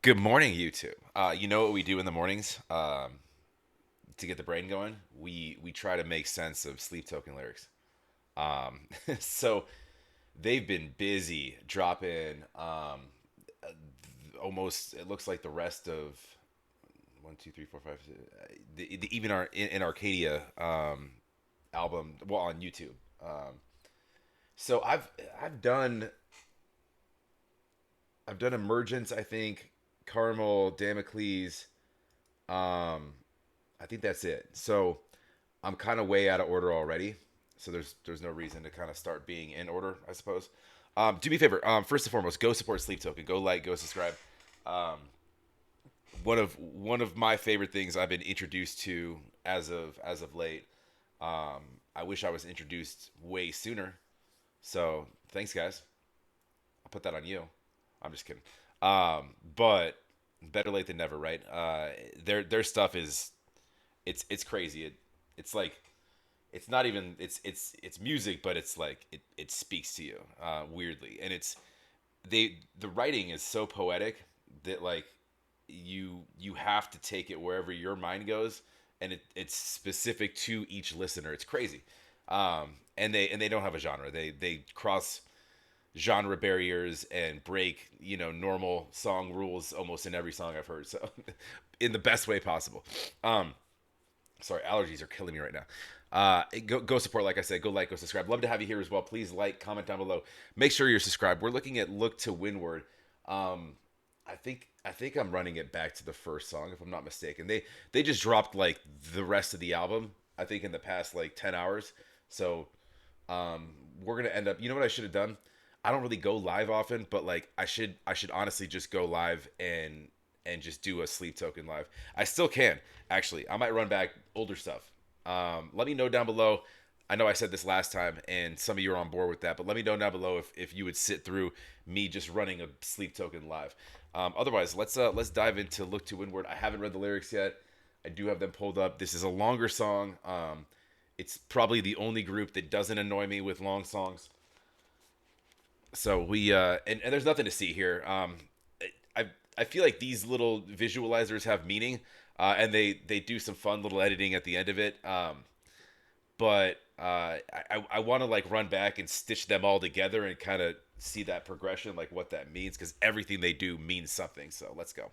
Good morning, YouTube. You know what we do in the mornings to get the brain going? We try to make sense of Sleep Token lyrics. So they've been busy dropping almost. It looks like the rest of one, two, three, four, five, even our in Arcadia album. Well, on YouTube. So I've done I've done Emergence. I think Caramel, Damocles. Um, I think that's it. So I'm kind of way out of order already. So there's no reason to kind of start being in order, I suppose. Do me a favor. First and foremost, go support Sleep Token. Go like, go subscribe. Um, one of my favorite things I've been introduced to as of late. I wish I was introduced way sooner. So thanks, guys. I'll put that on you. I'm just kidding. But better late than never, right? Their stuff is it's crazy. It's like it's not even it's music, but it's like it speaks to you weirdly, and the writing is so poetic that like you have to take it wherever your mind goes, and it's specific to each listener. It's crazy, and they don't have a genre. They cross genre barriers and break normal song rules almost in every song I've heard. So in the best way possible. Um, Sorry, allergies are killing me right now. Go support, like I said. Go like, go subscribe. Love to have you here as well. Please like, comment down below. Make sure you're subscribed. We're looking at LookToWindward. Um, I think I'm running it back to the first song, if I'm not mistaken. They just dropped like the rest of the album. I think in the past like 10 hours. So um, we're gonna end up. You know what I should have done? I don't really go live often, but like I should honestly just go live and just do a Sleep Token live. I still can actually. I might run back older stuff. Let me know down below. I know I said this last time, and some of you are on board with that, but let me know down below if you would sit through me just running a Sleep Token live. Otherwise, let's dive into LookToWindward. I haven't read the lyrics yet. I do have them pulled up. This is a longer song. It's probably the only group that doesn't annoy me with long songs. So we and there's nothing to see here. I I feel like these little visualizers have meaning, and they do some fun little editing at the end of it. But I want to like run back and stitch them all together and kind of see that progression, like what that means, because everything they do means something. So let's go.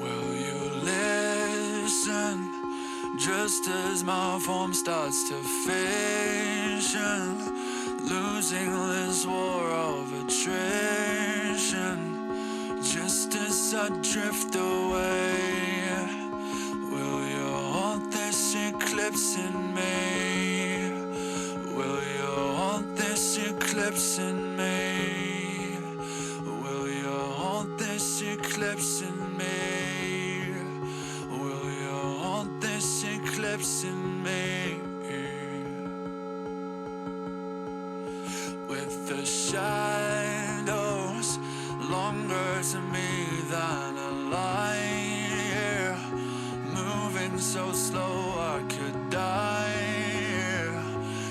Will you listen just as my form starts to fission, losing this war of attrition? Just as I drift away, will you hold this eclipse in me? Will you hold this eclipse in me? Will you hold this eclipse in me? Will you hold this eclipse in me? With the shadows longer to me than a light year, moving so slow I could die.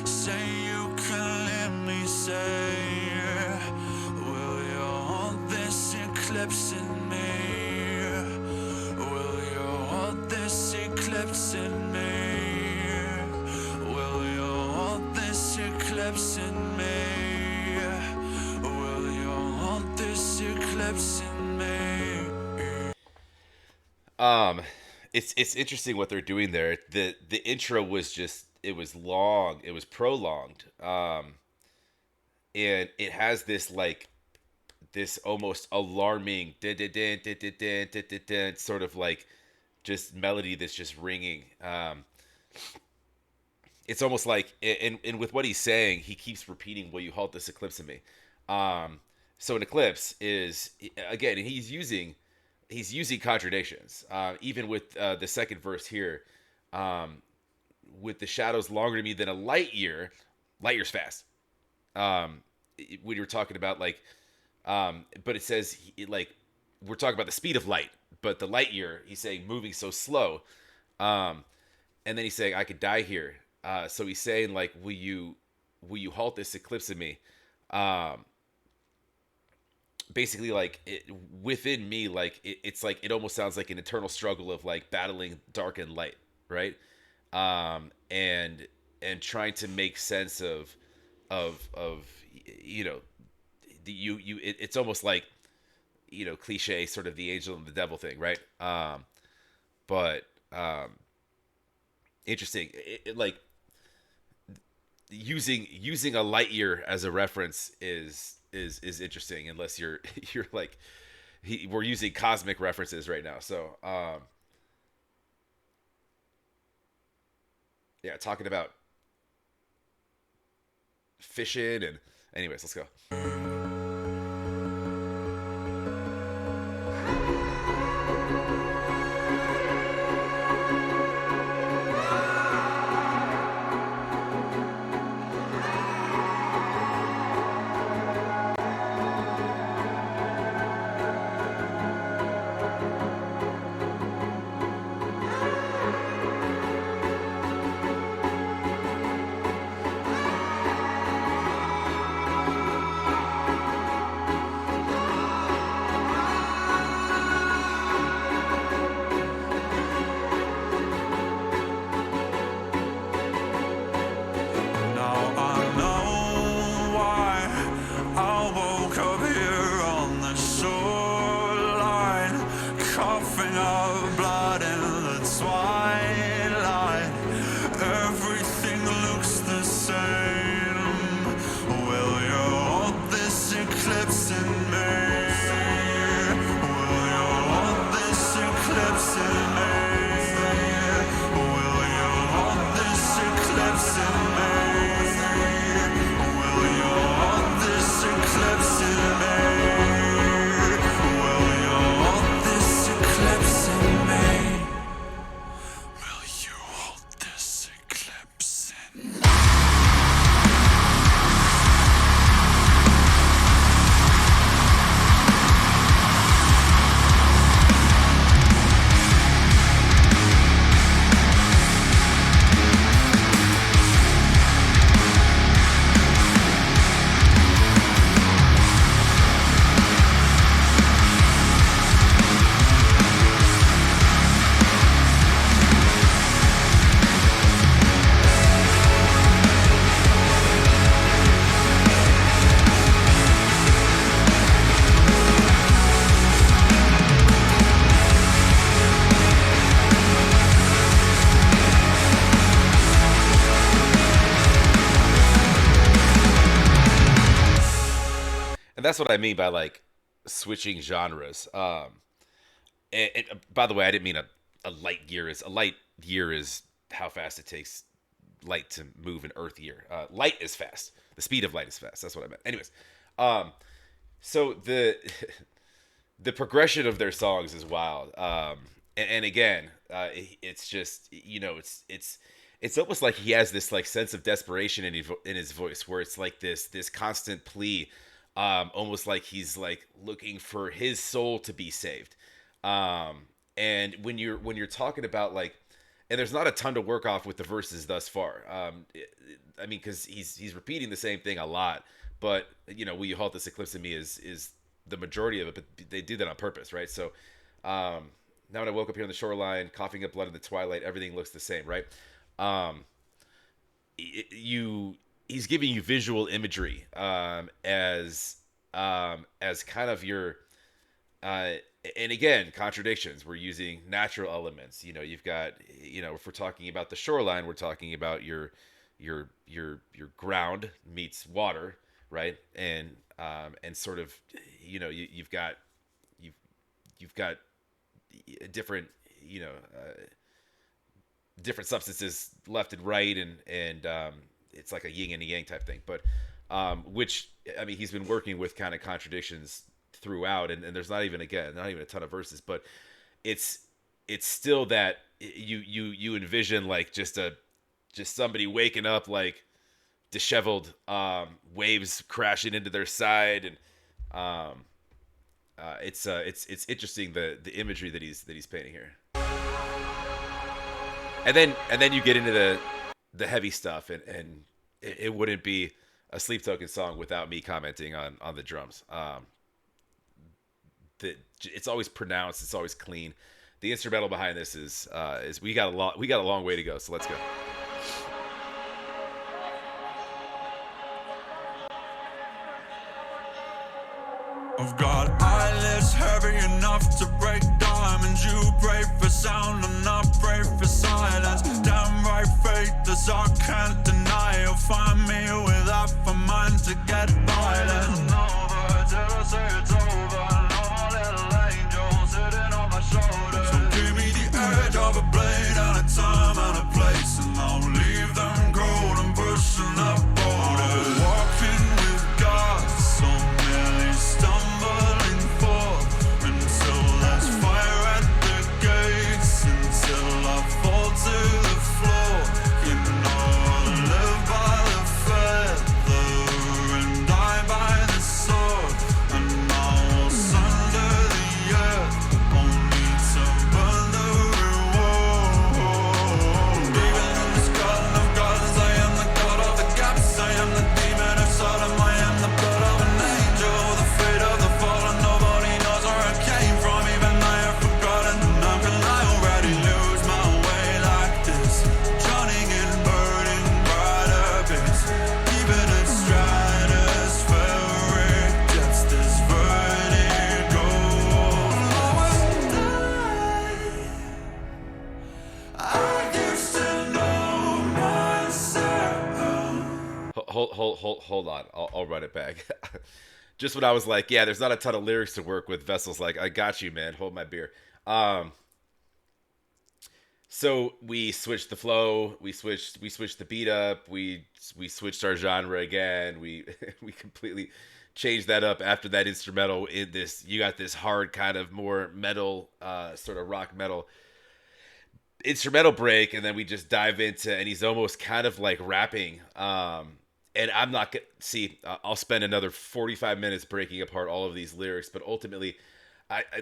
Say you can let me say, will you hold this eclipse in me? Will you hold this eclipse in me? Will you hold this eclipse in me? Will you hold this eclipse in me? Um, it's interesting what they're doing there. The intro was just it was long. It was prolonged. And it has this like this almost alarming sort of like just melody that's just ringing. it's almost like, and with what he's saying, he keeps repeating, "Will you halt this eclipse in me?" Um, so an eclipse is, again, he's using contradictions. Even with the second verse here, um, with the shadows longer to me than a light years fast. When you're talking about like, but it says like we're talking about the speed of light, but the light year, he's saying moving so slow. Um, and then he's saying I could die here. So he's saying like, will you halt this eclipse in me? Um, Basically like within me, like it's like it almost sounds like an eternal struggle of like battling dark and light, right? And trying to make sense of you know it's almost like, cliche sort of the angel and the devil thing, right? But interesting, like using a light year as a reference is interesting, unless you're you're like we're using cosmic references right now. So yeah, talking about fishing and anyways, let's go. Now I know why I woke up here on the shoreline, coughing up blood in the twilight. Everything looks the same. Will you hold this eclipse in me? Will you hold this eclipse in me? Will you hold this eclipse in me? Will you hold this eclipse in me? Will you hold this eclipse in me? Will you hold this eclipse in me? And that's what I mean by like switching genres. And by the way, I didn't mean a light year is a light year is how fast it takes light to move in Earth year. Light is fast. The speed of light is fast. That's what I meant. Anyways, um, so the progression of their songs is wild. And again, it's just, it's almost like he has this like sense of desperation in his voice, where it's like this constant plea, almost like he's like looking for his soul to be saved. And when you're talking about like, and there's not a ton to work off with the verses thus far. I mean, because he's repeating the same thing a lot, but will you halt this eclipse in me is the majority of it, but they do that on purpose, right? So now when I woke up here on the shoreline, coughing up blood in the twilight, everything looks the same, right? Um, you He's giving you visual imagery, as kind of your uh, and again, contradictions. We're using natural elements. You've got, if we're talking about the shoreline, we're talking about your ground meets water, right? And sort of, you've got you've you've got a different, different substances left and right, and it's like a yin and a yang type thing. But which I mean, he's been working with kind of contradictions throughout, and there's not even a ton of verses, but it's it's still that you envision like just somebody waking up like disheveled, waves crashing into their side, and um, it's interesting the imagery that he's painting here. And then you get into the heavy stuff, and it wouldn't be a Sleep Token song without me commenting on the drums. It's always pronounced, it's always clean. The instrumental behind this is we got a long way to go. So let's go. I've got eyelids heavy enough to break diamonds. You pray for sound and I pray for silence. Damn right faithless, I can't deny. You'll find me with half a mind to get violent. It's over till I say it's over. No more little angel sitting on my shoulder. So give me the edge of a blade and a time and a place, and I'll leave them cold and pushing up borders. Walking with God, so merely stumbling forth until there's fire at the gates, until I fall to the floor. You know I live by the feather and die by the sword, and I will sunder the earth only to burn the reward. Even in this garden of gardens, I am the god of the gaps. I am the demon of Sodom. I am the blood of an angel, the fate of the fallen. Nobody knows where I came from, even I have forgotten. How can I already lose my way like this? Drowning in burning brighter bits, keeping it stratospheric, just this vertigo. I used to know myself. Hold on. I'll run it back. Just when I was like, yeah, there's not a ton of lyrics to work with. Vessel's like, I got you, man. Hold my beer. So we switched the flow. We switched the beat up. We switched our genre again. We we completely changed that up after that instrumental. In this, you got this hard kind of more metal, sort of rock metal instrumental break, and then we just dive into, and he's almost kind of like rapping. And I'm not gonna see. I'll spend another 45 minutes breaking apart all of these lyrics, but ultimately,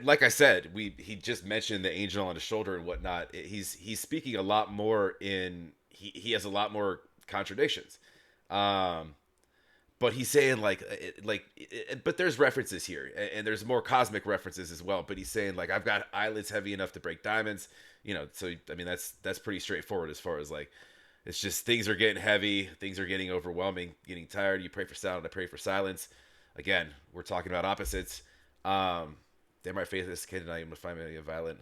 like I said, he just mentioned the angel on his shoulder and whatnot. He's speaking a lot more in. He has a lot more contradictions. But he's saying but there's references here, and there's more cosmic references as well. But he's saying like, I've got eyelids heavy enough to break diamonds. So I mean that's pretty straightforward as far as like, it's just things are getting heavy, things are getting overwhelming, getting tired. You pray for sound, I pray for silence. Again, we're talking about opposites. They might face this kid, and I am to find me violent.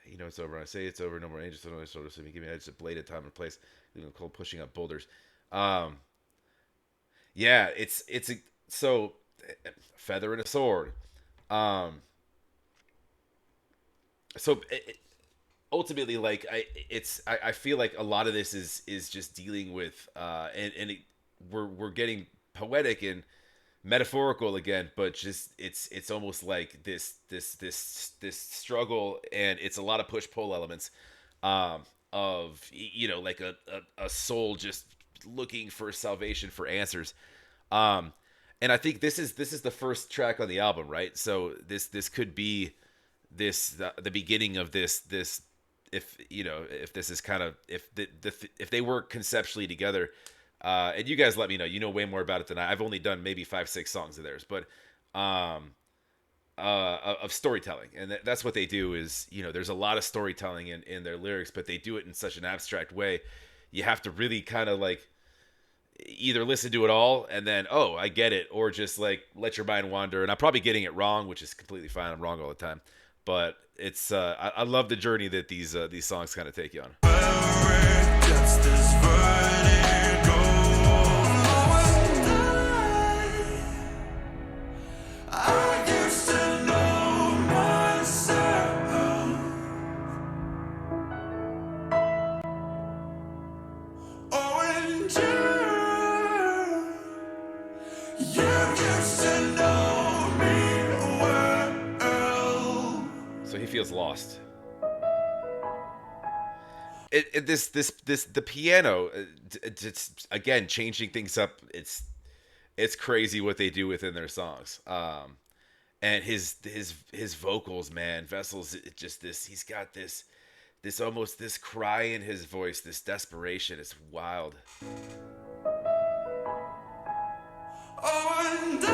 It's over. I say it's over. No more angels. So no shoulders. So give me just a bladed time and place. Cold pushing up boulders. Yeah, it's so feather and a sword. So ultimately, like I feel like a lot of this is just dealing with we're getting poetic and metaphorical again, but just it's almost like this struggle, and it's a lot of push pull elements, of like a soul just looking for salvation, for answers. And I think this is the first track on the album, right? So this could be the beginning of this if this is kind of, if they work conceptually together. And you guys let me know. You know way more about it than I. I've only done maybe 5-6 songs of theirs, but of storytelling, and that's what they do. Is there's a lot of storytelling in their lyrics, but they do it in such an abstract way. You have to really kind of like either listen to it all and then, oh, I get it, or just like let your mind wander. And I'm probably getting it wrong, which is completely fine. I'm wrong all the time, but it's I love the journey that these songs kind of take you on. feels lost. This the piano, it's again changing things up. It's crazy what they do within their songs. And his vocals, man, Vessels, it just this he's got this almost this cry in his voice, this desperation. It's wild. Oh, and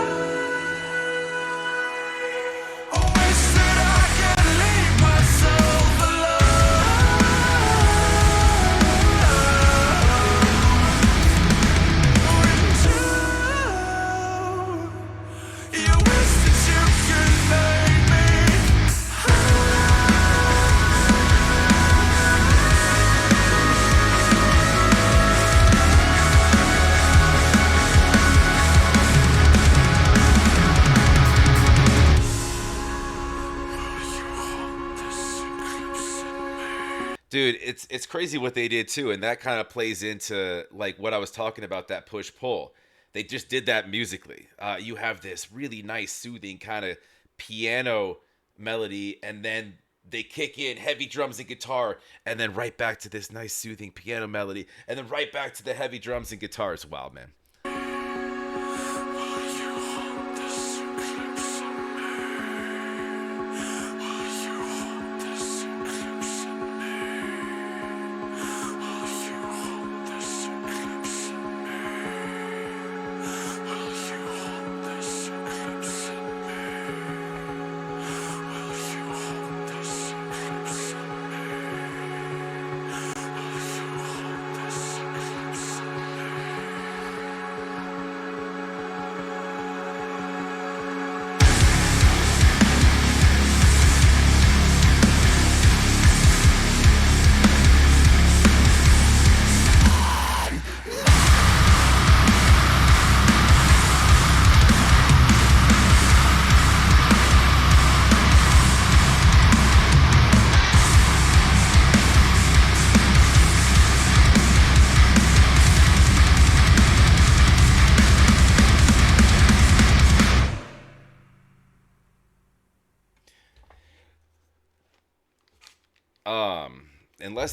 I wish that I could leave myself alone. You wish that you could make me. Dude, it's crazy what they did too, and that kind of plays into like what I was talking about, that push pull. They just did that musically. You have this really nice, soothing kind of piano melody, and then they kick in heavy drums and guitar, and then right back to this nice, soothing piano melody, and then right back to the heavy drums and guitars. Wow, man.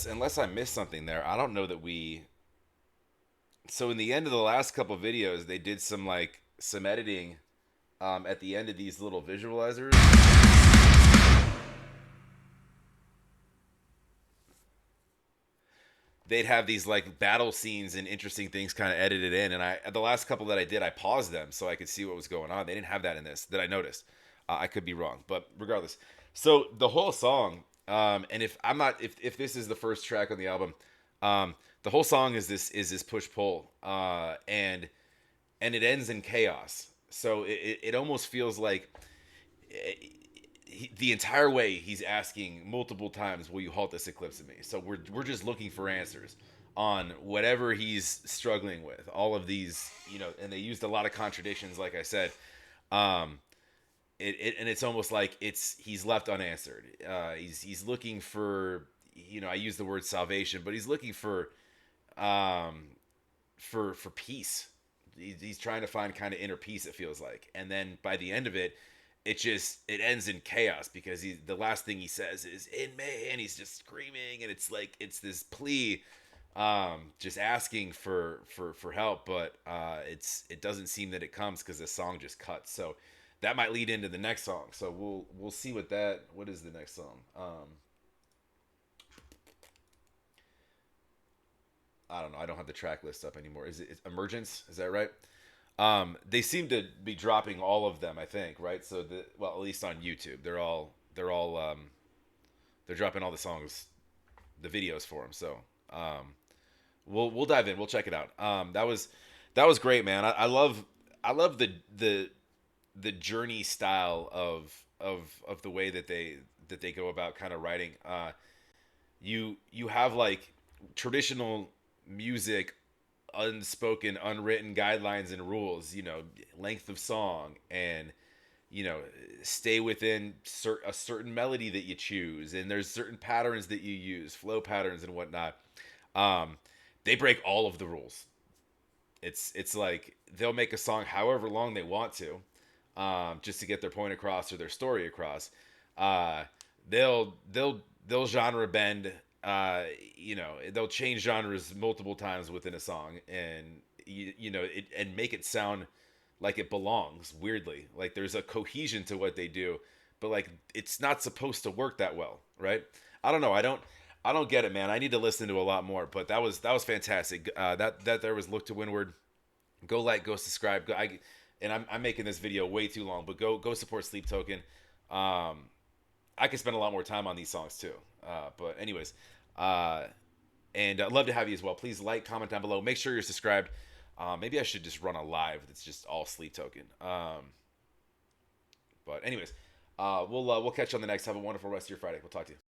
Unless I missed something there, I don't know that we. So in the end of the last couple videos, they did some editing at the end of these little visualizers. They'd have these like battle scenes and interesting things kind of edited in, and the last couple that I did, I paused them so I could see what was going on. They didn't have that in this that I noticed. I could be wrong, but regardless. So the whole song, and if I'm not, if this is the first track on the album, the whole song is this push pull, and it ends in chaos. So it almost feels like the entire way he's asking multiple times, "Will you halt this eclipse of me?" So we're just looking for answers on whatever he's struggling with. All of these, and they used a lot of contradictions, like I said. And it's almost like he's left unanswered. He's looking for, I use the word salvation, but he's looking for peace. He's trying to find kind of inner peace, it feels like. And then by the end of it, it ends in chaos, because the last thing he says is "in May," and he's just screaming, and it's like it's this plea, just asking for help, but it doesn't seem that it comes, because the song just cuts. So that might lead into the next song. So we'll see what is the next song. I don't know. I don't have the track list up anymore. Is it Emergence? Is that right? They seem to be dropping all of them, I think, right? So at least on YouTube, they're dropping all the songs, the videos for them. So we'll dive in. We'll check it out. That was great, man. I love the journey style of the way that they go about kind of writing. You have like traditional music, unspoken, unwritten guidelines and rules, length of song, and stay within a certain melody that you choose, and there's certain patterns that you use, flow patterns and whatnot. They break all of the rules. It's like they'll make a song however long they want to, just to get their point across or their story across. they'll genre bend. You know, they'll change genres multiple times within a song, and you know it, and make it sound like it belongs. Weirdly, like there's a cohesion to what they do, but like it's not supposed to work that well, right? I don't know. I don't get it, man. I need to listen to a lot more. But that was fantastic. That there was Look to Windward. Go like, go subscribe. And I'm making this video way too long, but go support Sleep Token. I could spend a lot more time on these songs too. But anyways, uh, and I'd love to have you as well. Please like, comment down below. Make sure you're subscribed. Maybe I should just run a live that's just all Sleep Token. But anyways, we'll catch you on the next. Have a wonderful rest of your Friday. We'll talk to you.